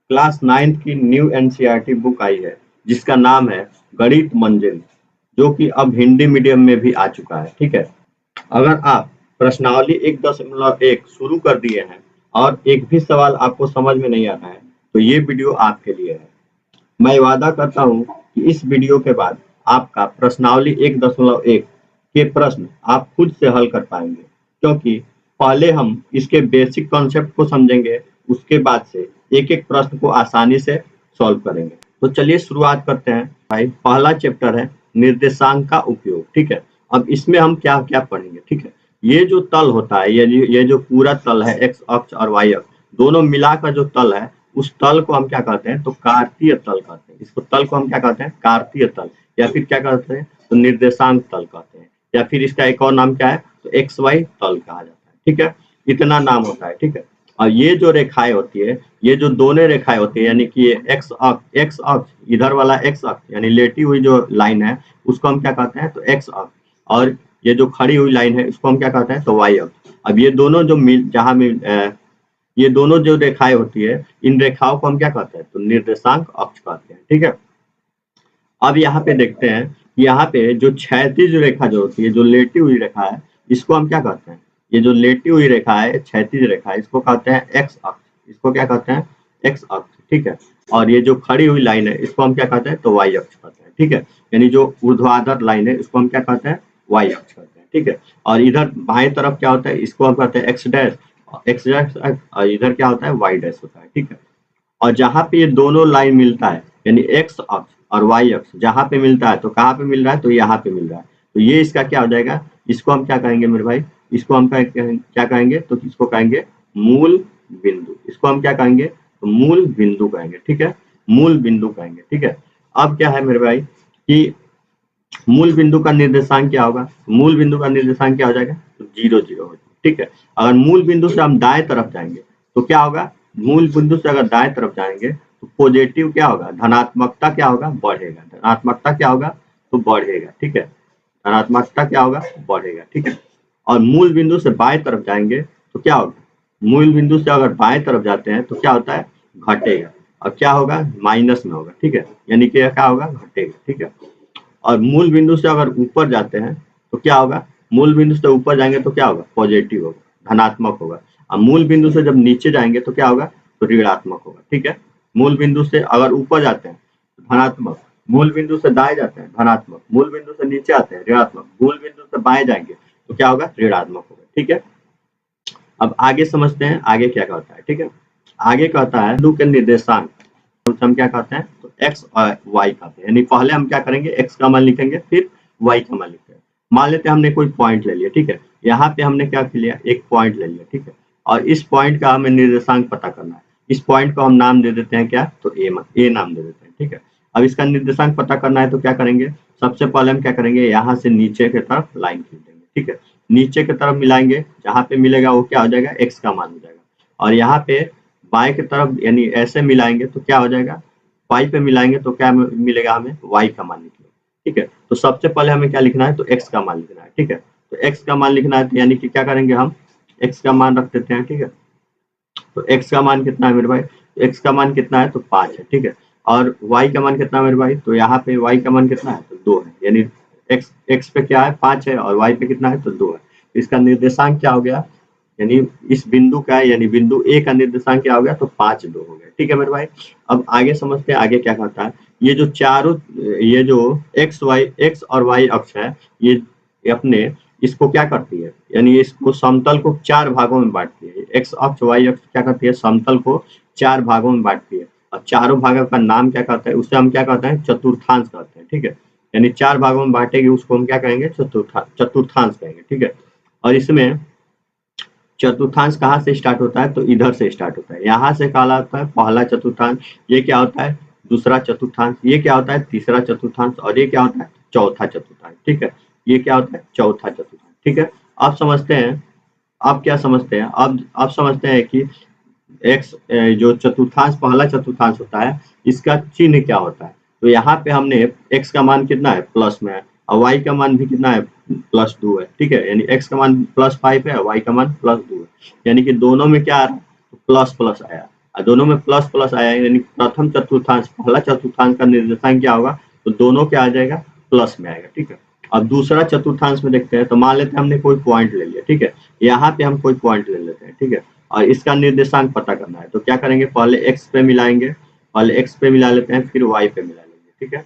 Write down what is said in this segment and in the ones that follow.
Class 9th की new NCERT book आई है जिसका नाम है गणित मंजिल, जो कि अब हिंदी मीडियम में भी आ चुका है। ठीक है, अगर आप प्रश्नावली 1.1 शुरू कर दिए हैं और एक भी सवाल आपको समझ में नहीं आता है तो ये वीडियो आपके लिए है। मैं वादा करता हूँ कि इस वीडियो के बाद आपका प्रश्नावली 1.1 के प्रश्न आप खुद से हल कर पाएंगे, क्योंकि पहले हम इसके बेसिक कॉन्सेप्ट को समझेंगे, उसके बाद से एक एक प्रश्न को आसानी से सॉल्व करेंगे। तो चलिए शुरुआत करते हैं भाई। पहला चैप्टर है निर्देशांक का उपयोग। ठीक है, अब इसमें हम क्या क्या पढ़ेंगे। ठीक है, ये जो तल होता है, ये जो पूरा तल है, एक्स अक्ष और वाई अक्ष दोनों मिलाकर जो तल है, उस तल को हम क्या कहते हैं, तो कार्तीय तल कहते हैं। इसको तल को हम क्या कहते हैं, कार्तीय तल, या फिर क्या कहते हैं, तो निर्देशांक तल कहते हैं, या फिर इसका एक और नाम क्या है, तो एक्स वाई तल कहा जाता है। ठीक है, इतना नाम होता है। ठीक है, और ये जो रेखाएं होती है, ये जो दोनों रेखाएं होती है, यानी कि ये एक्स अक्ष इधर वाला एक्स अक्ष यानी लेटी हुई जो लाइन है उसको हम क्या कहते हैं, तो एक्स अक्ष, और ये जो खड़ी हुई लाइन है इसको हम क्या कहते हैं, तो वाई अक्ष। अब ये दोनों जो ये दोनों जो रेखाएं होती है, इन रेखाओं को हम क्या कहते हैं, तो निर्देशांक अक्ष कहते हैं। ठीक है, अब यहाँ पे देखते हैं, यहाँ पे जो क्षैतिज रेखा जो होती है, जो लेटी हुई रेखा है, इसको हम क्या कहते हैं, ये जो लेटी हुई रेखा है, क्षैतिज रेखा है, इसको कहते हैं एक्स अक्ष। इसको क्या कहते हैं, एक्स अक्ष। ठीक है, और ये जो खड़ी हुई लाइन है इसको हम क्या कहते हैं, तो वाई अक्ष कहते हैं। ठीक है, यानी जो ऊर्ध्वाधर लाइन है इसको हम क्या कहते हैं, वाई अक्ष कहते हैं। ठीक है, और इधर बाएं तरफ क्या होता है, इसको हम कहते हैं एक्स डैश, और इधर क्या होता है, वाई डैश होता है। ठीक है, और जहाँ पे ये दोनों लाइन मिलता है, यानी एक्स अक्ष और वाई अक्ष जहाँ पे मिलता है, तो कहाँ पे मिल रहा है, तो यहाँ पे मिल रहा है, तो ये इसका क्या हो जाएगा, इसको हम क्या कहेंगे मेरे भाई, इसको हम क्या कहेंगे, तो इसको कहेंगे मूल बिंदु। इसको हम क्या कहेंगे, तो मूल बिंदु कहेंगे। ठीक है, मूल बिंदु कहेंगे। ठीक है, अब क्या है मेरे भाई कि मूल बिंदु का निर्देशांक क्या होगा, मूल बिंदु का निर्देशांक क्या हो जाएगा, तो 0 0 हो जाएगा। ठीक है, अगर मूल बिंदु से हम दाएं तरफ जाएंगे तो क्या होगा, मूल बिंदु से अगर दाएं तरफ जाएंगे तो पॉजिटिव क्या होगा, धनात्मकता क्या होगा, बढ़ेगा। धनात्मकता क्या होगा, तो बढ़ेगा। ठीक है, धनात्मकता क्या होगा, बढ़ेगा। ठीक है, और मूल बिंदु से बाएं तरफ जाएंगे तो क्या होगा, मूल बिंदु से अगर बाएं तरफ जाते हैं तो क्या होता है, घटेगा, और क्या होगा, माइनस में होगा। ठीक है, यानी कि क्या होगा, घटेगा। ठीक है, और मूल बिंदु से अगर ऊपर जाते हैं तो क्या होगा, मूल बिंदु से ऊपर जाएंगे तो क्या होगा, पॉजिटिव होगा, धनात्मक होगा। और मूल बिंदु से जब नीचे जाएंगे तो क्या होगा, तो ऋणात्मक होगा। ठीक है, मूल बिंदु से अगर ऊपर जाते हैं तो धनात्मक, मूल बिंदु से दाएं जाते हैं धनात्मक, मूल बिंदु से नीचे आते हैं ऋणात्मक, मूल बिंदु से बाएं जाएंगे तो क्या होगा, ऋणात्मक होगा। ठीक है, अब आगे समझते हैं आगे क्या कहता है। ठीक है, आगे कहता है बिंदु के निर्देशांक हम क्या कहते हैं, तो एक्स और वाई कहते हैं। यानी पहले हम क्या करेंगे, एक्स का मान लिखेंगे, फिर वाई का मान लिखेंगे। मान लेते हैं हमने कोई पॉइंट ले लिया। ठीक है, यहाँ पे हमने क्या लिया, एक पॉइंट ले लिया। ठीक है, और इस पॉइंट का हमें निर्देशांक पता करना है। इस पॉइंट को हम नाम दे देते हैं क्या, तो ए नाम दे देते हैं। ठीक है, अब इसका निर्देशांक पता करना है तो क्या करेंगे, सबसे पहले हम क्या करेंगे, यहाँ से नीचे की तरफ लाइन खींच देंगे। ठीक है, नीचे की तरफ मिलाएंगे, जहाँ पे मिलेगा वो क्या हो जाएगा, एक्स का मान हो जाएगा। और यहाँ पे बाएं की तरफ यानी ऐसे मिलाएंगे तो क्या हो जाएगा, वाई पे मिलाएंगे तो क्या मिलेगा, हमें वाई का मान लिखना है। ठीक है, तो सबसे पहले हमें क्या लिखना है, तो एक्स का मान लिखना है। ठीक है, तो एक्स का मान लिखना है तो यानी कि क्या करेंगे, हम एक्स का मान रख देते हैं। ठीक है, तो एक्स का मान कितना है मेरे भाई, तो एक्स का मान कितना है, तो 5 है। ठीक है, और वाई का मान कितना है मेरे भाई, तो यहाँ पे वाई का मान कितना है, तो 2 है। यानी एक्स पे क्या है, 5 है, और वाई पे कितना है, तो 2 है। तो इसका निर्देशांक क्या हो गया, यानी इस बिंदु का है, यानी बिंदु ए का निर्देशांक क्या हो गया, तो 5 2 हो गया। ठीक है मेरे भाई, अब आगे समझते हैं आगे क्या कहता है। ये जो चारों, ये जो एक्स और वाई अक्ष है, ये अपने इसको क्या करती है, यानी इसको समतल को 4 भागों में बांटती है। एक्स अक्ष वाई अक्ष क्या करती है, समतल को 4 भागों में बांटती है, और चारों भागों का नाम क्या कहता है, उसे हम क्या कहते हैं, चतुर्थांश कहते हैं। ठीक है, यानी 4 भागों में बांटेगी उसको हम क्या कहेंगे, चतुर्थांश कहेंगे। ठीक है, और इसमें चतुर्थांश कहाँ से स्टार्ट होता है, तो इधर से स्टार्ट होता है, यहाँ से कहलाता है पहला चतुर्थांश, ये क्या होता है, दूसरा चतुर्थांश, ये क्या होता है, तीसरा चतुर्थांश, और ये क्या होता है, चौथा चतुर्थांश। ठीक है, ये क्या होता है, चौथा चतुर्थांश। ठीक है, अब समझते हैं, अब क्या समझते हैं, अब समझते हैं कि एक्स जो चतुर्थांश पहला चतुर्थांश होता है, इसका चिन्ह क्या होता है। तो यहाँ पे हमने एक्स का मान कितना है, प्लस में है, और वाई का मान भी कितना है, +2 है। ठीक है, यानी एक्स का मान +5 है, वाई का मान +2 है, यानी कि दोनों में क्या आ रहा है, तो प्लस प्लस आया। और दोनों में प्लस प्लस आया है, यानी प्रथम चतुर्थांश पहला चतुर्थांश का निर्देशांक क्या होगा, तो दोनों क्या आ जाएगा, प्लस में आएगा। ठीक है, अब दूसरा चतुर्थांश में देखते हैं, तो मान लेते हैं हमने कोई पॉइंट ले लिया। ठीक है, यहाँ पे हम कोई पॉइंट ले लेते हैं। ठीक है, और इसका निर्देशांक पता करना है, तो क्या करेंगे, पहले एक्स पे मिलाएंगे, पहले एक्स पे मिला लेते हैं, फिर वाई पे मिला लेंगे। ठीक है,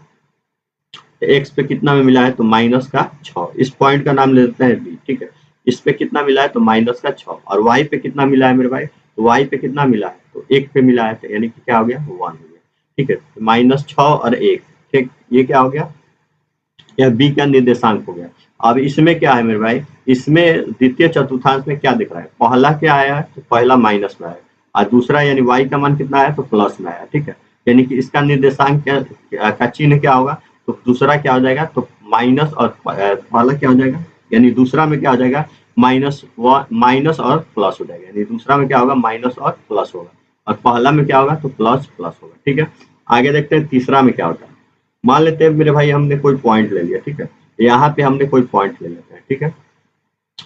एक्स पे कितना में मिला है, तो माइनस का 6, इस पॉइंट का नाम ले लेते हैं बी। ठीक है, इस पे कितना मिला है, तो माइनस का 6, और वाई पे कितना मिला है मेरे भाई, तो वाई पे कितना मिला है, तो 1 पे मिला है, तो यानी कि क्या हो गया, 1 हो गया। ठीक है, माइनस 6 और 1, ठीक, ये क्या हो गया, यह बी का निर्देशांक हो गया। अब इसमें क्या है मेरे भाई, इसमें द्वितीय चतुर्थांश में क्या दिख रहा है, पहला क्या आया है, तो पहला माइनस में आया, और दूसरा यानी वाई का मान कितना आया, तो प्लस में आया। ठीक है, यानी कि इसका निर्देशांक का चिन्ह क्या होगा, तो दूसरा क्या हो जाएगा, तो माइनस, और पहला क्या हो जाएगा, यानी दूसरा में क्या हो जाएगा, माइनस और प्लस हो जाएगा, यानी दूसरा में क्या होगा, माइनस और प्लस होगा, और पहला में क्या होगा, तो प्लस प्लस होगा। ठीक है, आगे देखते हैं तीसरा में क्या होता है। मान लेते हैं मेरे भाई हमने कोई पॉइंट ले लिया। ठीक है, यहाँ पे हमने कोई पॉइंट ले लेते हैं। ठीक है,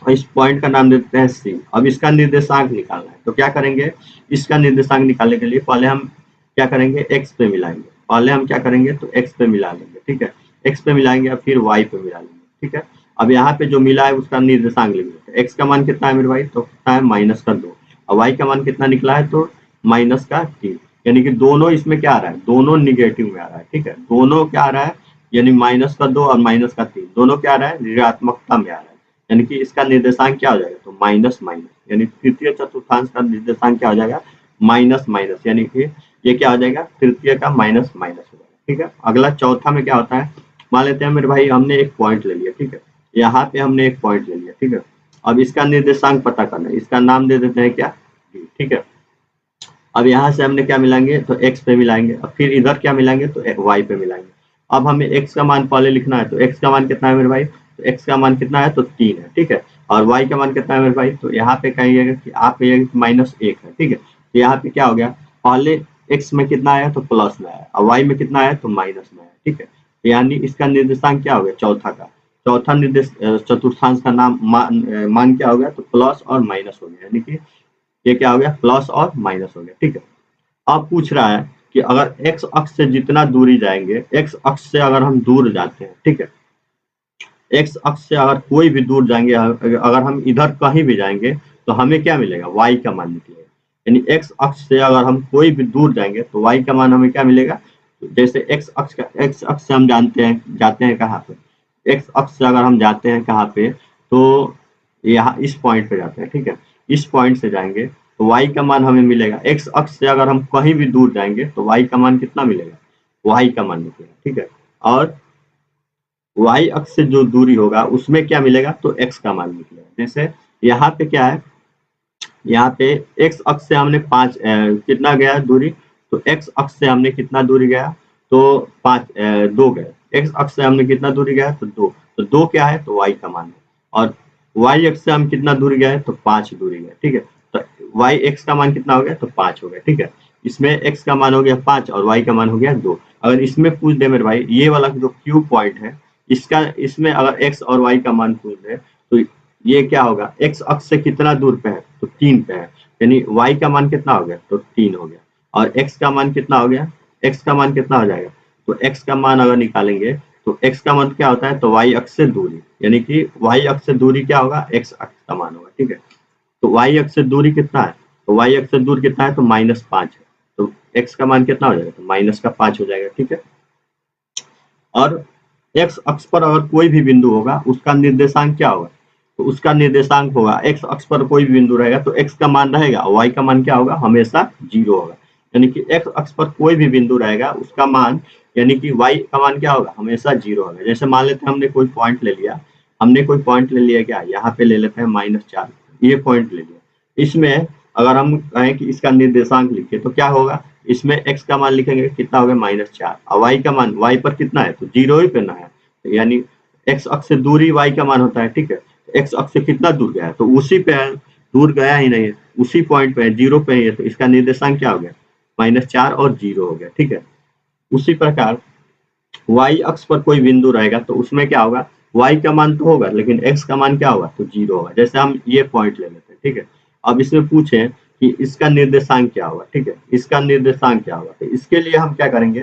और इस पॉइंट का नाम देते हैं सी। अब इसका निर्देशांक निकालना है, तो क्या करेंगे, इसका निर्देशांक निकालने के लिए पहले हम क्या करेंगे, एक्स पे मिलाएंगे, पहले हम क्या करेंगे, तो एक्स पे मिला लेंगे। ठीक है, एक्स पे मिलाएंगे और फिर वाई पे मिला लेंगे। ठीक है, अब यहाँ पे जो मिला है उसका निर्देशांक लिख लेते हैं। एक्स का मान कितना है मेरे भाई, तो कितना है, माइनस का 2, और वाई का मान कितना निकला है, तो माइनस का 3, यानी कि दोनों इसमें क्या आ रहा है, दोनों निगेटिव में आ रहा है। ठीक है, दोनों क्या आ रहा है, यानी माइनस का 2 और माइनस का 3 दोनों क्या आ रहा है, ऋणात्मकता में आ रहा है, यानी कि इसका निर्देशांक क्या हो जाएगा, तो माइनस माइनस, यानी तृतीय चतुर्थांश का निर्देशांक क्या हो जाएगा, माइनस माइनस, यानी कि ये क्या हो जाएगा, तृतीय का माइनस माइनस हो जाएगा। ठीक है, अगला चौथा में क्या होता है, मान लेते हैं मेरे भाई हमने एक पॉइंट ले लिया। ठीक है, यहाँ पे हमने एक पॉइंट ले लिया। ठीक है, अब इसका निर्देशांक पता करना है, इसका नाम दे देते हैं क्या, डी। ठीक है, अब यहाँ से हमने क्या मिलाएंगे, तो एक्स पे मिलाएंगे, अब फिर इधर क्या मिलाएंगे, तो वाई पे मिलाएंगे। अब हमें एक्स का मान पहले लिखना है, तो एक्स का मान कितना है मेरे भाई, तो एक्स का मान कितना है, तो 3 है। ठीक है, और वाई का मान कितना है मेरे भाई, तो यहाँ पे कहिएगा कि आप कहिएगा कि -1 है। ठीक है, तो यहाँ पे क्या हो गया, पहले एक्स में कितना आया, तो प्लस में आया, और वाई में कितना आया, तो माइनस में आया। ठीक है, यानी इसका निर्देशांक क्या हो गया, चौथा का, चौथा निर्देश चतुर्थांश का नाम मान क्या हो गया, तो प्लस और माइनस हो गया, यानी कि ये क्या हो गया, प्लस और माइनस हो गया। ठीक है, अब पूछ रहा है कि अगर एक्स अक्ष से जितना दूरी जाएंगे, एक्स अक्ष से अगर हम दूर जाते हैं, ठीक है, एक्स अक्ष से अगर कोई भी दूर जाएंगे, अगर हम इधर कहीं भी जाएंगे, तो हमें क्या मिलेगा, वाई का मान निकलेगा। यानी एक्स अक्ष से अगर हम कोई भी दूर जाएंगे, तो वाई का मान हमें क्या मिलेगा, जैसे एक्स अक्ष से हम जाते हैं कहाँ पे, एक्स अक्ष से अगर हम जाते हैं कहाँ पे, तो यहाँ इस पॉइंट पे जाते हैं। ठीक है, इस पॉइंट से जाएंगे तो y का मान हमें मिलेगा, एक्स अक्ष से अगर हम कहीं भी दूर जाएंगे तो y का मान कितना मिलेगा, y का मान निकलेगा। ठीक है, और y अक्ष से जो दूरी होगा उसमें क्या मिलेगा, तो x का मान निकलेगा। जैसे यहाँ पे क्या है, यहाँ पे x अक्ष से हमने 5 कितना गया दूरी, तो x अक्ष से हमने कितना दूरी गया, तो 2 गए, x अक्ष से हमने कितना दूरी गया, तो 2, तो 2 क्या है, तो y का मान है, और y अक्ष से हम कितना दूरी गए, तो 5 दूरी गए। ठीक है, तो y x का मान कितना हो गया, तो 5 हो गया। ठीक है, इसमें x का मान हो गया 5 और y का मान हो गया 2। अगर इसमें पूछ दे मेरे भाई, ये वाला जो क्यू पॉइंट है, इसमें अगर x और y का मान पूछ दे, तो ये क्या होगा, x अक्ष से कितना दूर पे है, तो 3 पे है, यानी y का मान कितना हो गया, तो 3 हो गया, और x का मान कितना हो गया, x का मान कितना हो जाएगा, तो x का मान अगर निकालेंगे तो x का मान क्या होता है, तो y अक्ष से दूरी, यानी कि y अक्ष से दूरी क्या होगा, x अक्ष का मान होगा। ठीक है, तो y अक्ष से दूरी कितना है, तो y अक्ष से दूर कितना है, तो -5 है, तो x का मान कितना हो जाएगा, तो -5 हो जाएगा। ठीक है, और x अक्ष पर अगर कोई भी बिंदु होगा उसका निर्देशांक क्या होगा, तो उसका निर्देशांक होगा, x अक्ष पर कोई भी बिंदु रहेगा तो x का मान रहेगा, y का मान क्या होगा, हमेशा 0 होगा। यानी कि x अक्ष पर कोई भी बिंदु रहेगा उसका मान, यानी कि y का मान क्या होगा, हमेशा 0 होगा। जैसे मान लेते हैं हमने कोई पॉइंट ले लिया, क्या, यहाँ पे ले लेते हैं -4, ये पॉइंट ले लिया। इसमें अगर हम कहें कि इसका निर्देशांक लिखिए तो क्या होगा, इसमें x का मान लिखेंगे कितना होगा, -4, और y का मान, y पर कितना है, तो 0 ही पे ना है, यानी x अक्ष से दूरी y का मान होता है। ठीक है, x अक्ष से कितना दूर गया है, तो उसी पे है, दूर गया ही नहीं है, उसी पॉइंट पे है, 0 पे ही है, तो इसका निर्देशांक क्या हो गया, -4 और 0 हो गया। ठीक है, उसी प्रकार y अक्ष पर कोई बिंदु रहेगा तो उसमें क्या होगा, y का मान तो होगा लेकिन x का मान क्या होगा, तो 0 होगा। जैसे हम ये पॉइंट ले लेते हैं। ठीक है, अब इसमें पूछे कि इसका निर्देशांक क्या होगा, ठीक है, इसका निर्देशांक क्या होगा। तो इसके लिए हम क्या करेंगे,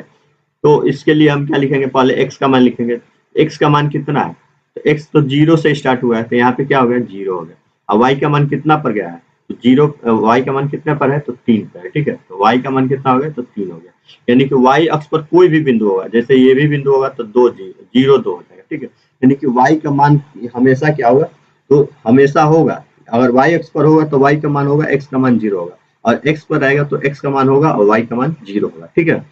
तो इसके लिए हम क्या लिखेंगे, पहले x का मान लिखेंगे। x का मान कितना है, तो x तो 0 से स्टार्ट हुआ है, तो यहाँ पे क्या हो गया, 0 हो गया। अब y का मान कितना पर गया है, तो 0, y का मान कितने पर है, तो 3 पर है, ठीक है। तो y का मान कितना हो गया, तो 3 हो गया। यानी कि y अक्ष पर कोई भी बिंदु होगा, जैसे ये भी बिंदु होगा तो 2 0 2 हो जाएगा, ठीक है। यानी कि y का मान हमेशा क्या होगा, तो हमेशा होगा, अगर y अक्ष पर होगा तो y का मान होगा, x का मान 0 होगा, और x पर रहेगा तो x का मान होगा और y का मान 0 होगा, ठीक है।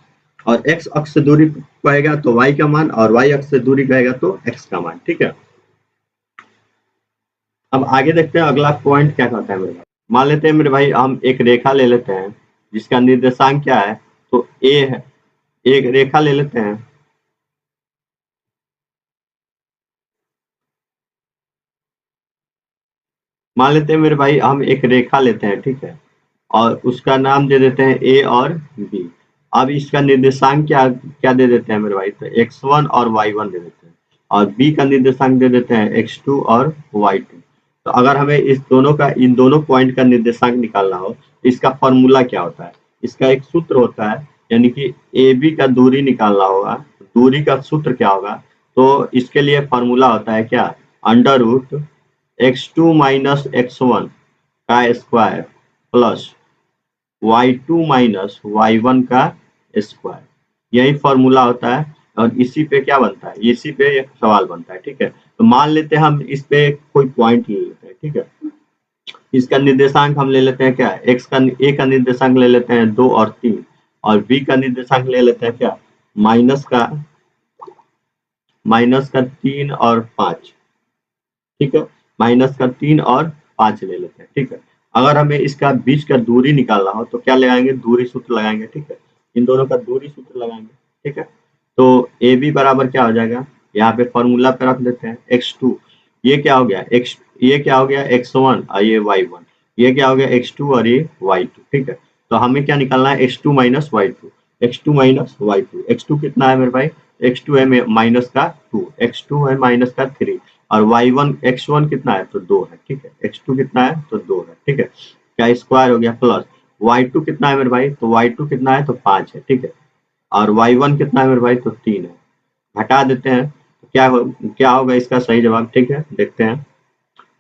और x अक्ष से दूरी कहेगा तो y का मान, और y अक्ष से दूरी कहेगा तो x का मान, ठीक है। अब आगे देखते हैं अगला पॉइंट क्या कहता है मेरे भाई। मान लेते हैं मेरे भाई हम एक रेखा ले लेते हैं जिसका निर्देशांक क्या है, तो a है। एक रेखा ले लेते हैं, मान लेते हैं मेरे भाई हम एक रेखा लेते हैं, ठीक है, और उसका नाम दे देते हैं a और b। अब इसका निर्देशांक क्या क्या दे देते हैं मेरे भाई, तो x1 और y1 दे देते हैं, और b का निर्देशांक दे देते हैं x2 और y2। तो अगर हमें इस दोनों का, इन दोनों पॉइंट का निर्देशांक निकालना हो तो इसका फॉर्मूला क्या होता है, इसका एक सूत्र होता है, यानी कि ए बी का दूरी निकालना होगा। दूरी का सूत्र क्या होगा, तो इसके लिए फॉर्मूला होता है क्या, under root x2 minus x1 का square plus y2 minus y1 का स्क्वायर, यही फॉर्मूला होता है। और इसी पे क्या बनता है, इसी पे एक सवाल बनता है, ठीक है। तो मान लेते हैं हम इस पे कोई पॉइंट ले लेते हैं, ठीक है। इसका निर्देशांक हम ले लेते हैं क्या, x का, a का निर्देशांक ले लेते हैं 2 और 3, और b का निर्देशांक ले लेते हैं क्या, माइनस का 3 और 5, ठीक है, माइनस का 3 और 5 ले लेते हैं, ठीक है। अगर हमें इसका बीच का दूरी निकालना हो तो क्या लगाएंगे, दूरी सूत्र लगाएंगे, ठीक है। इन दोनों का दूरी सूत्र लगाएंगे, ठीक है। तो ए बी बराबर क्या हो जाएगा, यहाँ पे फॉर्मूला पे रख देते हैं x2, ये क्या हो गया x, ये क्या हो गया x1 और ये y1, ये क्या हो गया x2 और ये y2, ठीक है। तो हमें क्या निकालना है, x2 minus y2, x2 minus y2, x2 कितना है मेरे भाई, x2 है माइनस का 2, x2 है माइनस का 3, और y1 x1 कितना है, तो 2 है, ठीक है। x2 कितना है, तो 2 है, ठीक है। क्या स्क्वायर हो गया, प्लस y2 कितना है मेरे भाई, तो y2 कितना है, तो 5 है, ठीक है। और y1 कितना है मेरे भाई, तो 3 है। हटा देते हैं तो क्या होगा इसका सही जवाब, ठीक है, देखते हैं।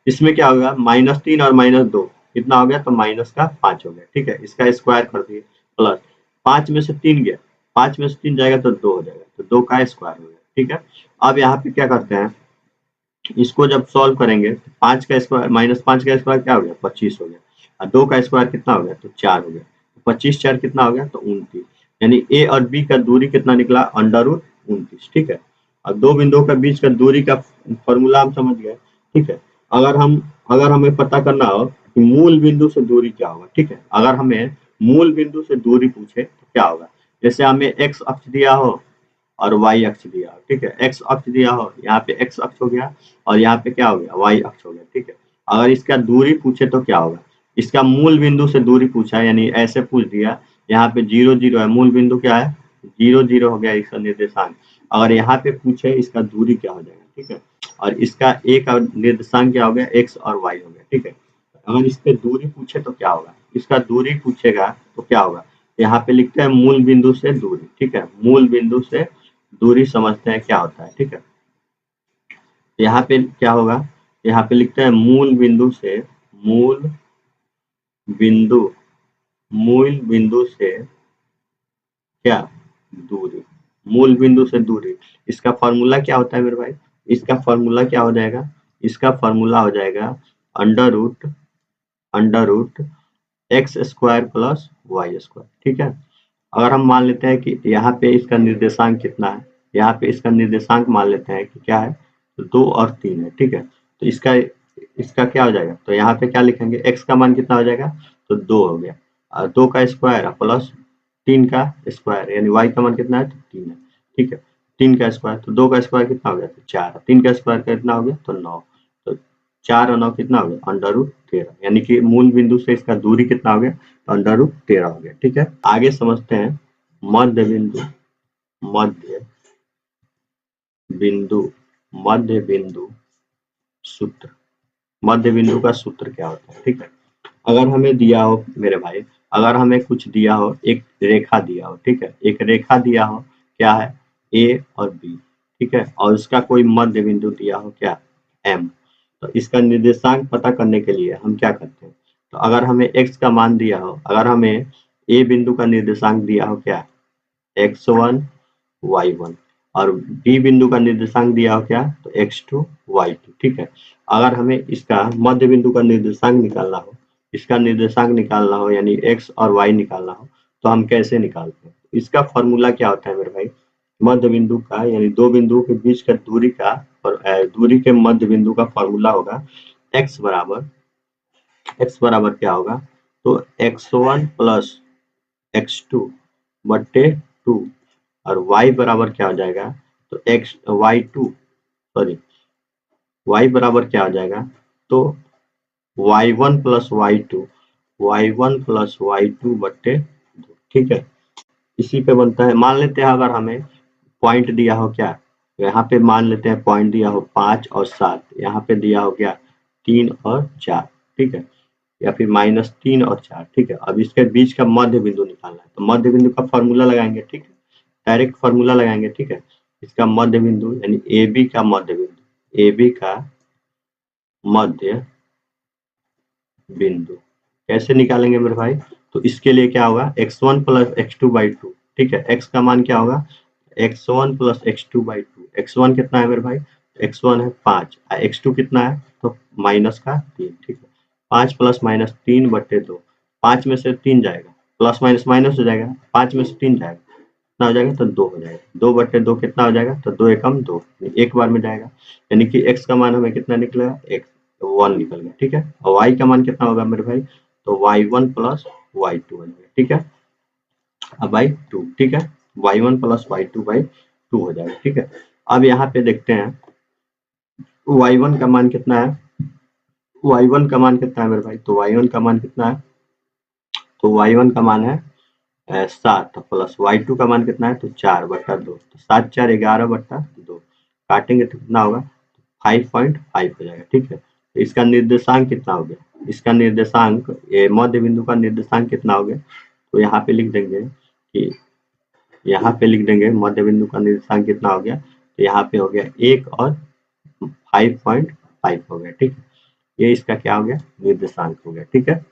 इसमें क्या होगा, -3 और -2 कितना हो गया, तो माइनस का 5 हो गया, ठीक है। इसका स्क्वायर कर दिए, प्लस 5 में से 3 गया, 5 में से 3 जाएगा तो 2 हो जाएगा, तो 2 का स्क्वायर हो गया, ठीक है। अब यहाँ पे क्या करते हैं, इसको जब सॉल्व करेंगे तो 5 का स्क्वायर माइनस 5 का स्क्वायर क्या हो गया, 25 हो गया, और 2 का स्क्वायर कितना हो गया, तो 4 हो गया। 25 4 कितना हो गया, तो 29। यानी ए और बी का दूरी कितना निकला, अंडर रूट 29, ठीक है। अब दो बिंदुओं के बीच का दूरी का फॉर्मूला हम समझ गए, ठीक है। अगर हमें पता करना हो कि मूल बिंदु से दूरी क्या होगा, ठीक है, अगर हमें मूल बिंदु से दूरी पूछे तो क्या होगा, जैसे हमें एक्स अक्ष दिया हो और y अक्ष दिया हो, ठीक है। x अक्ष दिया हो, यहाँ पे x अक्ष हो गया, और यहाँ पे क्या हो गया, y अक्ष हो गया, ठीक है। अगर इसका दूरी पूछे तो क्या होगा, इसका मूल बिंदु से दूरी पूछा है, यानी ऐसे पूछ दिया, यहाँ पे 0 0 है, मूल बिंदु क्या है, 0 0 हो गया इसका निर्देशांक। अगर यहाँ पे पूछे इसका दूरी क्या हो जाएगा, ठीक है, और इसका a का निर्देशांक क्या हो गया, x और y हो गया, ठीक है। अगर इस पे दूरी पूछे तो क्या होगा, इसका दूरी पूछेगा तो क्या होगा, यहाँ पे लिखते हैं मूल बिंदु से दूरी, ठीक है। मूल बिंदु से दूरी समझते हैं क्या होता है, ठीक है। यहाँ पे क्या होगा, यहाँ पे लिखते हैं मूल बिंदु मूल बिंदु से क्या, दूरी, मूल बिंदु से दूरी। इसका फॉर्मूला क्या होता है मेरे भाई, इसका फॉर्मूला क्या हो जाएगा, इसका फॉर्मूला हो जाएगा under root x square plus y square, ठीक है। अगर हम मान लेते हैं कि यहाँ पे इसका निर्देशांक कितना है, यहाँ पे इसका निर्देशांक मान लेते हैं कि क्या है, तो 2 और 3 है, ठीक है। तो इसका इसका क्या हो जाएगा, तो यहाँ पे क्या लिखेंगे, x का मान कितना हो जाएगा, तो 2 हो गया, और 2 का स्क्वायर प्लस 3 का स्क्वायर, यानी y का मान कितना है, तो 3 है, ठीक है। 3 का स्क्वायर, तो 2 का स्क्वायर कितना हो गया, तो 4, 3 का स्क्वायर कितना हो गया, तो 9, तो 4 और 9 कितना हो गया, अंडर रूट 13, यानी कि मूल बिंदु से इसका दूरी कितना हो गया, तो अंडर रूट 13 हो गया, ठीक है। आगे समझते हैं मध्य बिंदु मध्य बिंदु मध्य बिंदु सूत्र, मध्य बिंदु का सूत्र क्या होता है, ठीक है। अगर हमें दिया हो मेरे भाई, अगर हमें कुछ दिया हो, एक रेखा दिया हो, ठीक है, एक रेखा दिया हो, क्या है, ए और बी, ठीक है, और उसका कोई मध्य बिंदु दिया हो, क्या, एम। तो इसका निर्देशांक पता करने के लिए हम क्या करते हैं, तो अगर हमें एक्स का मान दिया हो, अगर हमें ए बिंदु का निर्देशांक दिया हो, क्या, x1 y1, और बी बिंदु का निर्देशांक दिया हो, क्या, तो x2 y2, ठीक है। अगर हमें इसका मध्य बिंदु का निर्देशांक निकालना हो, इसका निर्देशांक निकालना हो, यानी x और y निकालना हो, तो हम कैसे निकालते हैं, इसका फॉर्मूला क्या होता है मेरे भाई, मध्य बिंदु का, यानी दो बिंदुओं के बीच का दूरी का, दूरी के मध्य बिंदु का फॉर्मूला होगा x बराबर क्या होगा, तो x1 प्लस x2 बट्टे 2, और y बराबर क्या हो जाएगा, तो y बराबर क्या हो जाएगा, तो y1 प्लस y2 बट्टे 2, ठीक है। इसी पे बनता है, मान लेते हैं अगर हमें पॉइंट दिया हो, क्या, तो यहाँ पे मान लेते हैं पॉइंट दिया हो 5 और 7, यहाँ पे दिया हो क्या, 3 और 4, ठीक है, या फिर -3 और 4, ठीक है। अब इसके बीच का मध्य बिंदु निकालना है, तो मध्य बिंदु का फॉर्मूला लगाएंगे, ठीक है, डायरेक्ट फॉर्मूला लगाएंगे, ठीक है। इसका मध्य बिंदु यानी ए बी का मध्य बिंदु कैसे निकालेंगे मेरे भाई, तो इसके लिए क्या होगा, x1 प्लस x2/2, ठीक है, x का मान क्या होगा, x1 प्लस x2/2, x1 कितना है मेरे भाई, x1 है 5, x2 कितना है, तो -3, ठीक है, 5 प्लस -3 बट्टे 2, 5 में से 3 जाएगा, प्लस माइनस माइनस हो जाएगा, 5 में से 3 जाएगा, कितना हो जाएगा, तो 2 हो जाएगा, 2 बट्टे 2 कितना हो जाएगा, तो 2 एकम 2, एक बार में जाएगा, यानी कि x का मान हमें कितना निकलेगा, x 1 निकल गया, ठीक है, और y का मान कितना होगा मेरे भाई, तो y1 प्लस y2 हो जाएगा, ठीक है, अब बाई 2, ठीक है, y1 प्लस y2/2 हो जाएगा, ठीक है। अब यहाँ पे देखते हैं y1 का मान कितना है, y1 का मान कितना है मेरे भाई, तो y1 का मान कितना है, तो y1 का मान है 7, प्लस y2 का मान कितना है, तो 4/2, तो 7 4 11/2, काटेंगे तो कितना होगा, 5.5 हो जाएगा, ठीक है। तो इसका निर्देशांक कितना हो गया, इसका निर्देशांक, ये मध्य बिंदु का निर्देशांक कितना हो गया, तो यहाँ पे लिख देंगे कि, यहाँ पे लिख देंगे मध्य बिंदु का निर्देशांक कितना हो गया, तो यहाँ पे हो गया 1 और 5.5 हो गया, ठीक है, ये इसका क्या हो गया, निर्देशांक हो गया, ठीक है।